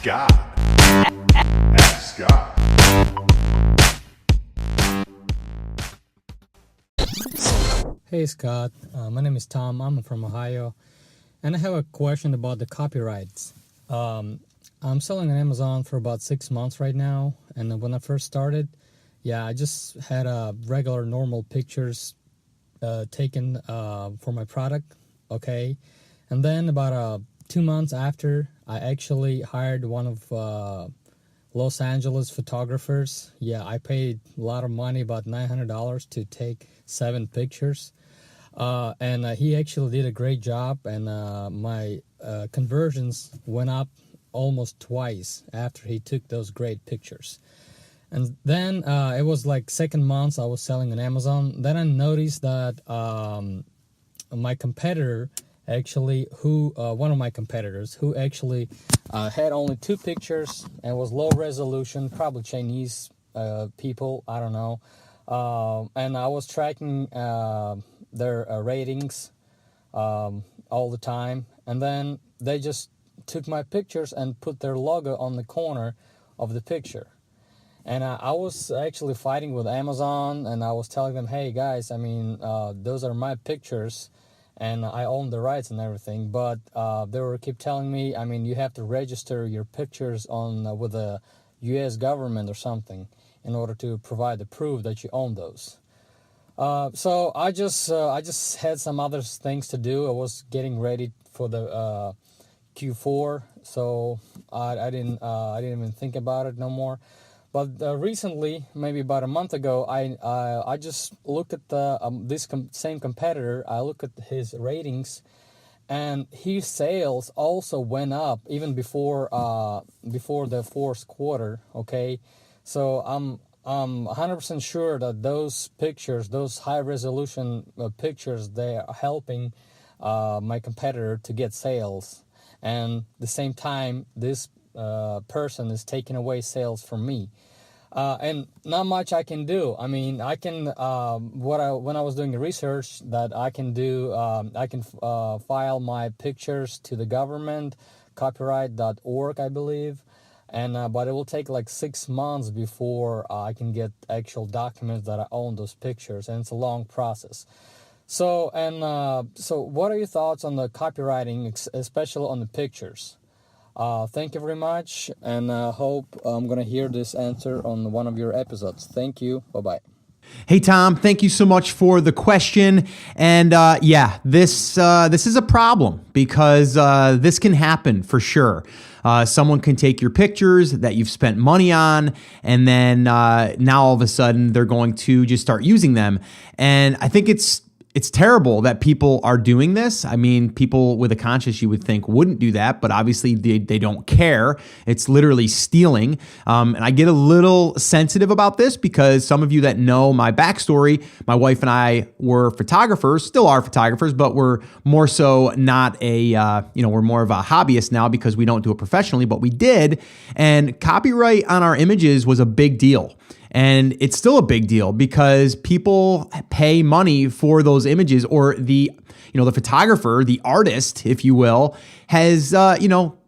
God. Ask God. Hey Scott, my name is Tom. I'm from Ohio, and I have a question about the copyrights. I'm selling on Amazon for about 6 months right now, and when I first started, I just had regular normal pictures taken for my product, okay? And then about 2 months after, I actually hired one of Los Angeles photographers. I paid a lot of money, about $900 to take 7 pictures. And he actually did a great job, and my conversions went up almost twice after he took those great pictures. And then it was like second month I was selling on Amazon. Then I noticed that my competitor actually, one of my competitors who actually had only 2 pictures and was low resolution, probably Chinese people, I don't know. And I was tracking their ratings all the time, and then they just took my pictures and put their logo on the corner of the picture. And I was actually fighting with Amazon, and I was telling them, hey guys, those are my pictures and I own the rights and everything, but they were keep telling me, you have to register your pictures on with the US government or something in order to provide the proof that you own those. So I just had some other things to do. I was getting ready for the Q4, so I didn't even think about it no more. But recently, maybe about a month ago, I just looked at this same competitor. I looked at his ratings, and his sales also went up even before the fourth quarter. Okay, so I'm 100% sure that those pictures, those high resolution pictures, they are helping my competitor to get sales, and at the same time this person is taking away sales from me. And not much I can do. I can when I was doing the research that I can do, I can file my pictures to the government, copyright.org, I believe, and but it will take like 6 months before I can get actual documents that I own those pictures, and it's a long process. So what are your thoughts on the copywriting, especially on the pictures? Thank you very much, and hope I'm going to hear this answer on one of your episodes. Thank you. Bye-bye. Hey, Tom, thank you so much for the question. And this is a problem because this can happen for sure. Someone can take your pictures that you've spent money on, and then now all of a sudden they're going to just start using them. And I think it's terrible that people are doing this. People with a conscience, you would think, wouldn't do that, but obviously they don't care. It's literally stealing. And I get a little sensitive about this because some of you that know my backstory, my wife and I were photographers, still are photographers, but we're more so not we're more of a hobbyist now because we don't do it professionally, but we did. And copyright on our images was a big deal. And it's still a big deal because people pay money for those images, or the photographer, the artist, if you will, has,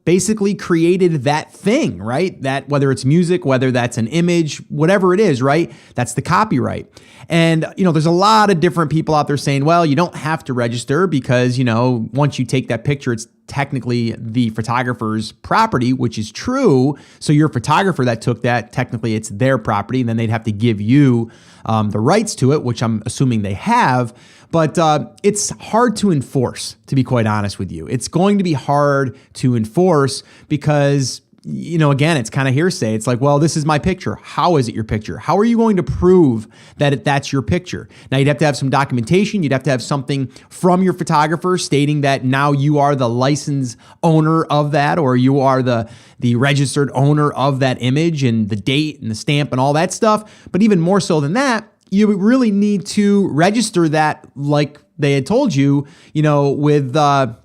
basically created that thing, right? That whether it's music, whether that's an image, whatever it is, right? That's the copyright. And, there's a lot of different people out there saying, well, you don't have to register because, once you take that picture, it's technically the photographer's property, which is true. So your photographer that took that, technically it's their property, and then they'd have to give you the rights to it, which I'm assuming they have. But it's hard to enforce, to be quite honest with you. It's going to be hard to enforce because, again, it's kind of hearsay. It's like, well, this is my picture. How is it your picture? How are you going to prove that that's your picture? Now, you'd have to have some documentation. You'd have to have something from your photographer stating that now you are the licensed owner of that, or you are the registered owner of that image, and the date and the stamp and all that stuff. But even more so than that, you really need to register that, like they had told you, with the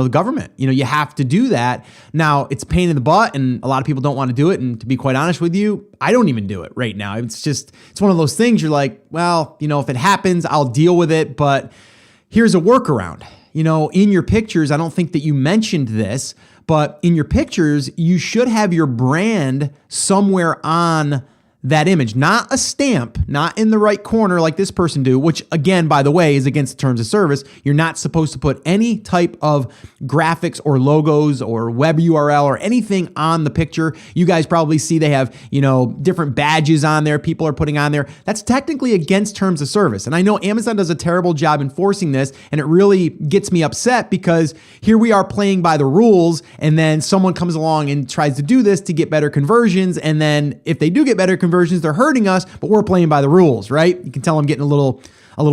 government. You have to do that. Now, it's a pain in the butt, and a lot of people don't want to do it. And to be quite honest with you, I don't even do it right now. It's one of those things you're like, well, if it happens, I'll deal with it. But here's a workaround. in your pictures, I don't think that you mentioned this, but in your pictures, you should have your brand somewhere on that image, not a stamp, not in the right corner like this person do, which again, by the way, is against the terms of service. You're not supposed to put any type of graphics or logos or web URL or anything on the picture. You guys probably see they have, different badges on there people are putting on there. That's technically against terms of service. And I know Amazon does a terrible job enforcing this, and it really gets me upset because here we are playing by the rules, and then someone comes along and tries to do this to get better conversions. And then if they do get better conversions, they're hurting us, but we're playing by the rules, right? You can tell I'm getting a little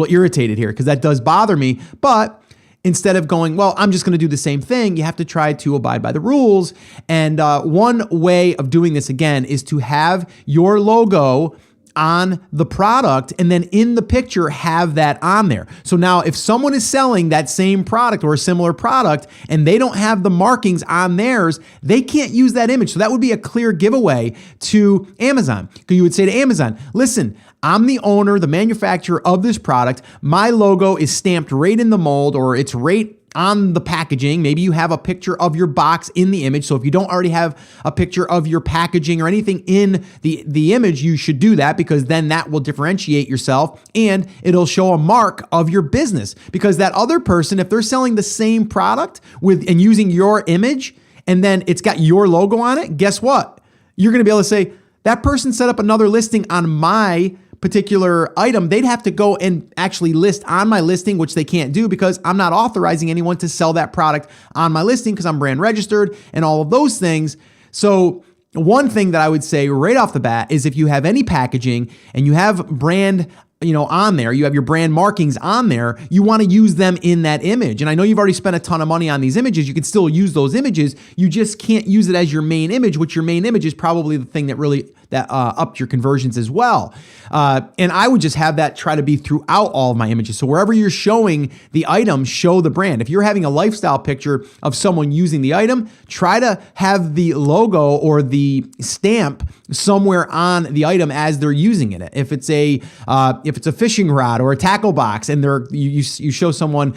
irritated here because that does bother me. But instead of going, well, I'm just going to do the same thing, you have to try to abide by the rules. And one way of doing this, again, is to have your logo on the product and then in the picture have that on there. So now if someone is selling that same product or a similar product and they don't have the markings on theirs, they can't use that image. So that would be a clear giveaway to Amazon. You would say to Amazon, listen, I'm the owner, the manufacturer of this product. My logo is stamped right in the mold, or it's right on the packaging. Maybe you have a picture of your box in the image. So if you don't already have a picture of your packaging or anything in the image, you should do that, because then that will differentiate yourself and it'll show a mark of your business. Because that other person, if they're selling the same product and using your image and then it's got your logo on it, guess what? You're going to be able to say, that person set up another listing on my particular item. They'd have to go and actually list on my listing, which they can't do because I'm not authorizing anyone to sell that product on my listing because I'm brand registered and all of those things. So one thing that I would say right off the bat is if you have any packaging and you have brand on there, you have your brand markings on there, you want to use them in that image. And I know you've already spent a ton of money on these images. You can still use those images. You just can't use it as your main image, which your main image is probably the thing that really upped your conversions as well. And I would just have that try to be throughout all of my images. So wherever you're showing the item, show the brand. If you're having a lifestyle picture of someone using the item, try to have the logo or the stamp somewhere on the item as they're using it. If it's a fishing rod or a tackle box and you show someone,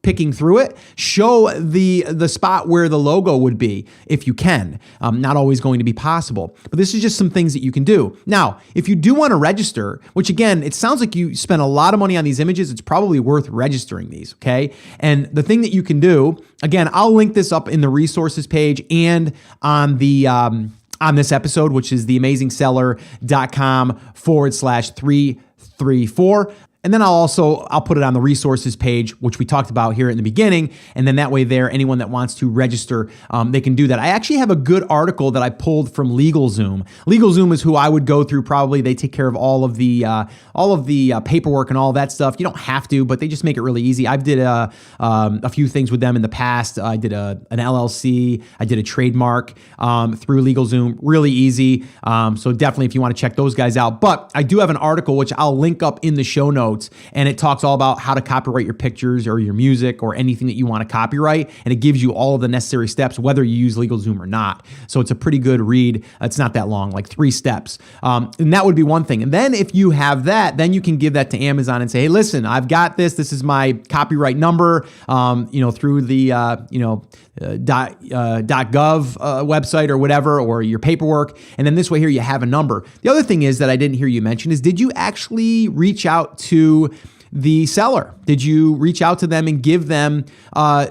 picking through it, show the spot where the logo would be if you can. Not always going to be possible, but this is just some things that you can do. Now, if you do want to register, which again, it sounds like you spent a lot of money on these images, it's probably worth registering these, okay? And the thing that you can do, again, I'll link this up in the resources page and on the on this episode, which is theamazingseller.com/334. And then I'll put it on the resources page, which we talked about here in the beginning. And then that way there, anyone that wants to register, they can do that. I actually have a good article that I pulled from LegalZoom. LegalZoom is who I would go through probably. They take care of all of the paperwork and all that stuff. You don't have to, but they just make it really easy. I've did a few things with them in the past. I did an LLC. I did a trademark through LegalZoom. Really easy. So definitely if you want to check those guys out. But I do have an article, which I'll link up in the show notes. And it talks all about how to copyright your pictures or your music or anything that you want to copyright. And it gives you all of the necessary steps, whether you use LegalZoom or not. So it's a pretty good read. It's not that long, like 3 steps. And that would be one thing. And then if you have that, then you can give that to Amazon and say, hey, listen, I've got this. This is my copyright number, through the, .gov website or whatever, or your paperwork. And then this way here, you have a number. The other thing is that I didn't hear you mention is, did you actually reach out to the seller? Did you reach out to them and give them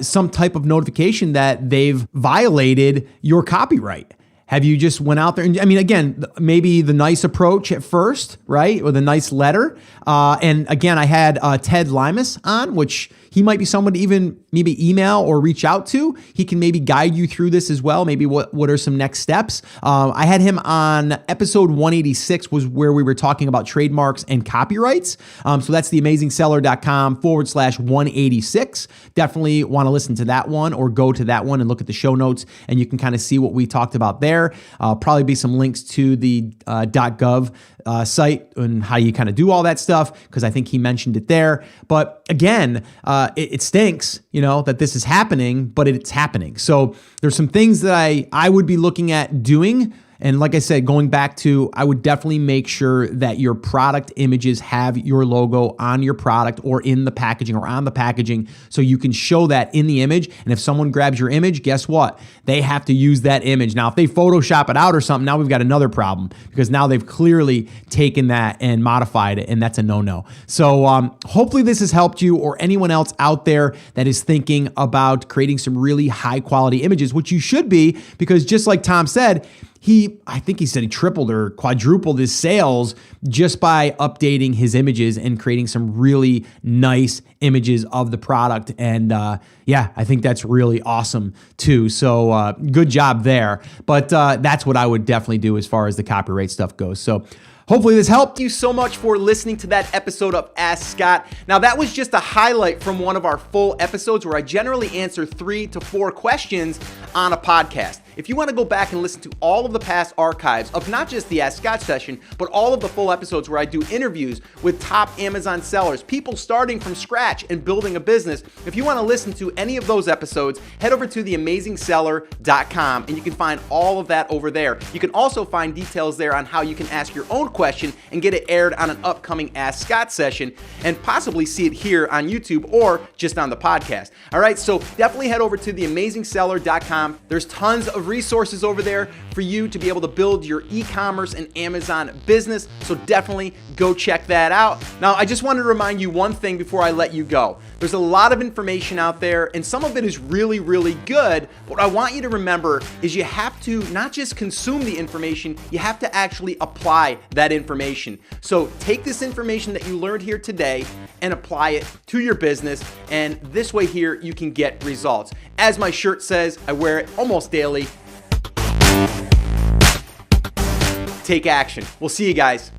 some type of notification that they've violated your copyright? Have you just went out there and, again, maybe the nice approach at first, right? With a nice letter. And again, I had Ted Limas on, which he might be someone to even maybe email or reach out to. He can maybe guide you through this as well. Maybe what are some next steps? I had him on episode 186 was where we were talking about trademarks and copyrights. So that's theamazingseller.com/186. Definitely want to listen to that one or go to that one and look at the show notes, and you can kind of see what we talked about there. Probably be some links to the .gov site and how you kind of do all that stuff, because I think he mentioned it there. But again, it stinks, that this is happening, but it's happening. So there's some things that I would be looking at doing And like I said, going back to, I would definitely make sure that your product images have your logo on your product or in the packaging or on the packaging so you can show that in the image. And if someone grabs your image, guess what? They have to use that image. Now, if they Photoshop it out or something, now we've got another problem because now they've clearly taken that and modified it, and that's a no-no. So hopefully this has helped you or anyone else out there that is thinking about creating some really high-quality images, which you should be, because just like Tom said, I think he said he tripled or quadrupled his sales just by updating his images and creating some really nice images of the product. And yeah, I think that's really awesome too. So good job there. But that's what I would definitely do as far as the copyright stuff goes. So hopefully this helped. Thank you so much for listening to that episode of Ask Scott. Now that was just a highlight from one of our full episodes where I generally answer 3 to 4 questions on a podcast. If you want to go back and listen to all of the past archives of not just the Ask Scott session, but all of the full episodes where I do interviews with top Amazon sellers, people starting from scratch and building a business, if you want to listen to any of those episodes, head over to theamazingseller.com and you can find all of that over there. You can also find details there on how you can ask your own question and get it aired on an upcoming Ask Scott session and possibly see it here on YouTube or just on the podcast. All right, so definitely head over to theamazingseller.com. There's tons of resources over there for you to be able to build your e-commerce and Amazon business. So definitely go check that out. Now, I just wanted to remind you one thing before I let you go. There's a lot of information out there and some of it is really, really good. What I want you to remember is you have to not just consume the information, you have to actually apply that information. So take this information that you learned here today and apply it to your business. And this way here, you can get results. As my shirt says, I wear it almost daily. Take action. We'll see you guys.